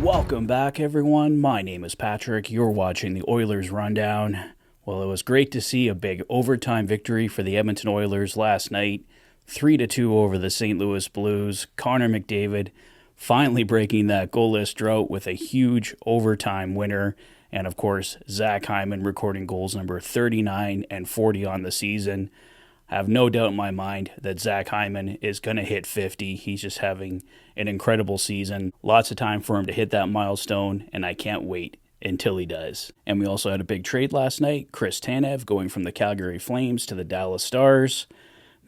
Welcome back, everyone. My name is Patrick. You're watching the Oilers Rundown. Well, it was great to see a big overtime victory for the Edmonton Oilers last night. 3-2 over the St. Louis Blues. Connor McDavid finally breaking that goalless drought with a huge overtime winner. And, of course, Zach Hyman recording goals number 39 and 40 on the season. I have no doubt in my mind that Zach Hyman is going to hit 50. He's just having an incredible season. Lots of time for him to hit that milestone, and I can't wait until he does. And we also had a big trade last night. Chris Tanev going from the Calgary Flames to the Dallas Stars.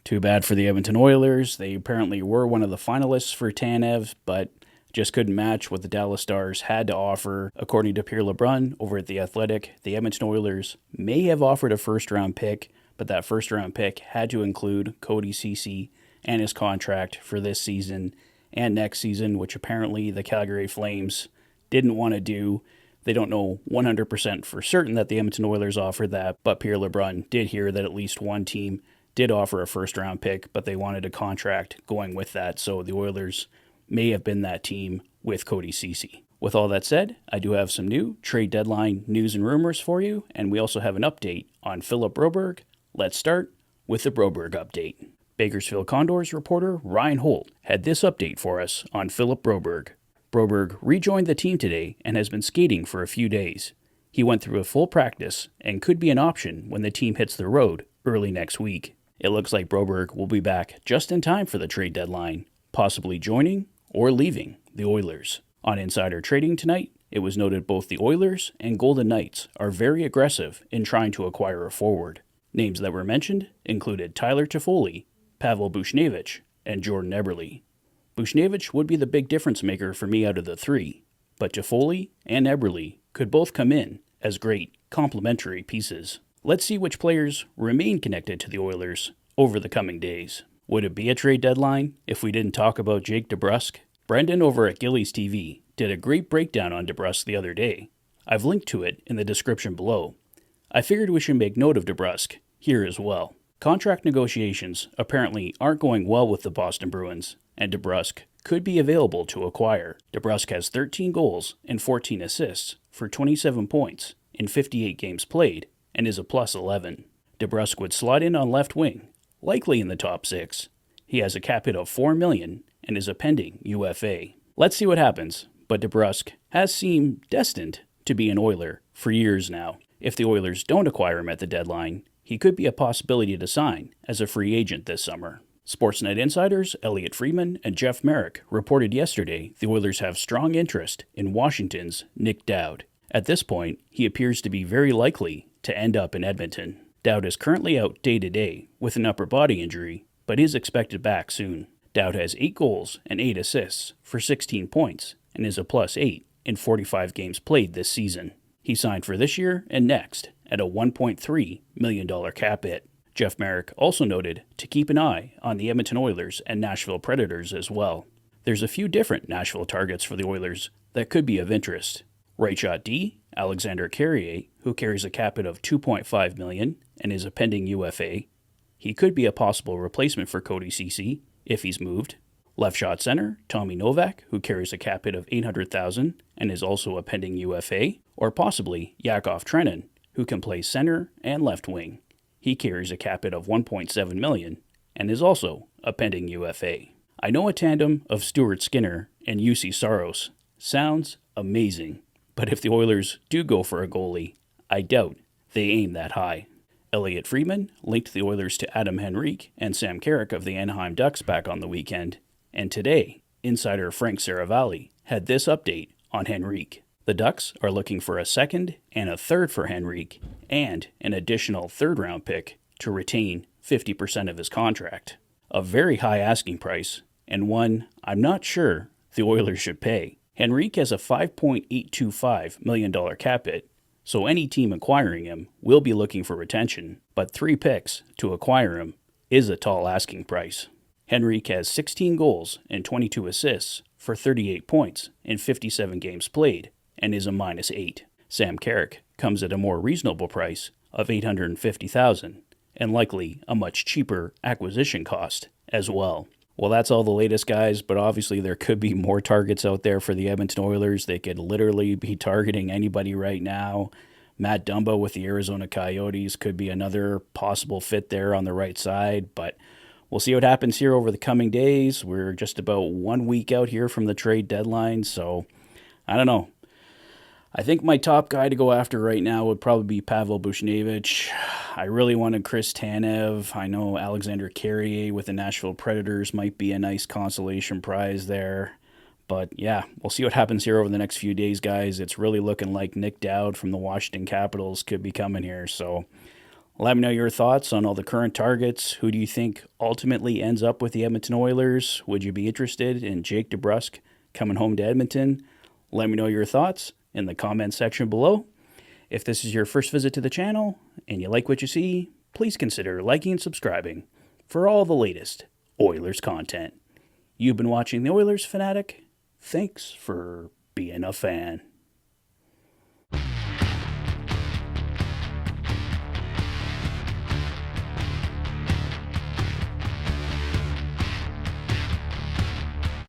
Too bad for the Edmonton Oilers. They apparently were one of the finalists for Tanev, but just couldn't match what the Dallas Stars had to offer. According to Pierre LeBrun over at The Athletic, the Edmonton Oilers may have offered a first-round pick, but that first-round pick had to include Cody Ceci and his contract for this season and next season, which apparently the Calgary Flames didn't want to do. They don't know 100% for certain that the Edmonton Oilers offered that, but Pierre LeBrun did hear that at least one team did offer a first-round pick, but they wanted a contract going with that, so the Oilers may have been that team with Cody Ceci. With all that said, I do have some new trade deadline news and rumors for you, and we also have an update on Philip Broberg. Let's start with the Broberg update. Bakersfield Condors reporter Ryan Holt had this update for us on Philip Broberg. Broberg rejoined the team today and has been skating for a few days. He went through a full practice and could be an option when the team hits the road early next week. It looks like Broberg will be back just in time for the trade deadline, possibly joining or leaving the Oilers. On Insider Trading tonight, it was noted both the Oilers and Golden Knights are very aggressive in trying to acquire a forward. Names that were mentioned included Tyler Toffoli, Pavel Buchnevich, and Jordan Eberle. Buchnevich would be the big difference maker for me out of the three, but Toffoli and Eberle could both come in as great complementary pieces. Let's see which players remain connected to the Oilers over the coming days. Would it be a trade deadline if we didn't talk about Jake DeBrusk? Brendan over at Gilles TV did a great breakdown on DeBrusk the other day. I've linked to it in the description below. I figured we should make note of DeBrusk here as well. Contract negotiations apparently aren't going well with the Boston Bruins, and DeBrusk could be available to acquire. DeBrusk has 13 goals and 14 assists for 27 points in 58 games played and is a +11. DeBrusk would slot in on left wing, likely in the top 6. He has a cap hit of $4 million and is a pending UFA. Let's see what happens, but DeBrusk has seemed destined to be an Oiler for years now. If the Oilers don't acquire him at the deadline, he could be a possibility to sign as a free agent this summer. Sportsnet insiders Elliot Friedman and Jeff Merrick reported yesterday the Oilers have strong interest in Washington's Nick Dowd. At this point, he appears to be very likely to end up in Edmonton. Dowd is currently out day-to-day with an upper body injury, but is expected back soon. Dowd has 8 goals and 8 assists for 16 points and is a +8 in 45 games played this season. He signed for this year and next at a $1.3 million cap hit. Jeff Merrick also noted to keep an eye on the Edmonton Oilers and Nashville Predators as well. There's a few different Nashville targets for the Oilers that could be of interest. Right shot D, Alexander Carrier, who carries a cap hit of $2.5 million and is a pending UFA. He could be a possible replacement for Cody Ceci if he's moved. Left shot center, Tommy Novak, who carries a cap hit of $800,000 and is also a pending UFA, or possibly Yakov Trenin, who can play center and left wing. He carries a cap hit of $1.7 million and is also a pending UFA. I know a tandem of Stuart Skinner and UC Saros sounds amazing, but if the Oilers do go for a goalie, I doubt they aim that high. Elliot Friedman linked the Oilers to Adam Henrique and Sam Carrick of the Anaheim Ducks back on the weekend, and today, insider Frank Saravalli had this update on Henrique. The Ducks are looking for a second and a third for Henrique and an additional third-round pick to retain 50% of his contract. A very high asking price, and one I'm not sure the Oilers should pay. Henrique has a $5.825 million cap hit, so any team acquiring him will be looking for retention, but 3 picks to acquire him is a tall asking price. Henrique has 16 goals and 22 assists for 38 points in 57 games played and is a -8. Sam Carrick comes at a more reasonable price of $850,000 and likely a much cheaper acquisition cost as well. Well, that's all the latest, guys, but obviously there could be more targets out there for the Edmonton Oilers. They could literally be targeting anybody right now. Matt Dumba with the Arizona Coyotes could be another possible fit there on the right side, but we'll see what happens here over the coming days. We're just about 1 week out here from the trade deadline, so I don't know. I think my top guy to go after right now would probably be Pavel Buchnevich. I really wanted Chris Tanev. I know Alexander Carrier with the Nashville Predators might be a nice consolation prize there. But yeah, we'll see what happens here over the next few days, guys. It's really looking like Nick Dowd from the Washington Capitals could be coming here. So let me know your thoughts on all the current targets. Who do you think ultimately ends up with the Edmonton Oilers? Would you be interested in Jake DeBrusk coming home to Edmonton? Let me know your thoughts in the comment section below. If this is your first visit to the channel and you like what you see, please consider liking and subscribing for all the latest Oilers content. You've been watching the Oilers Fanatic. Thanks for being a fan.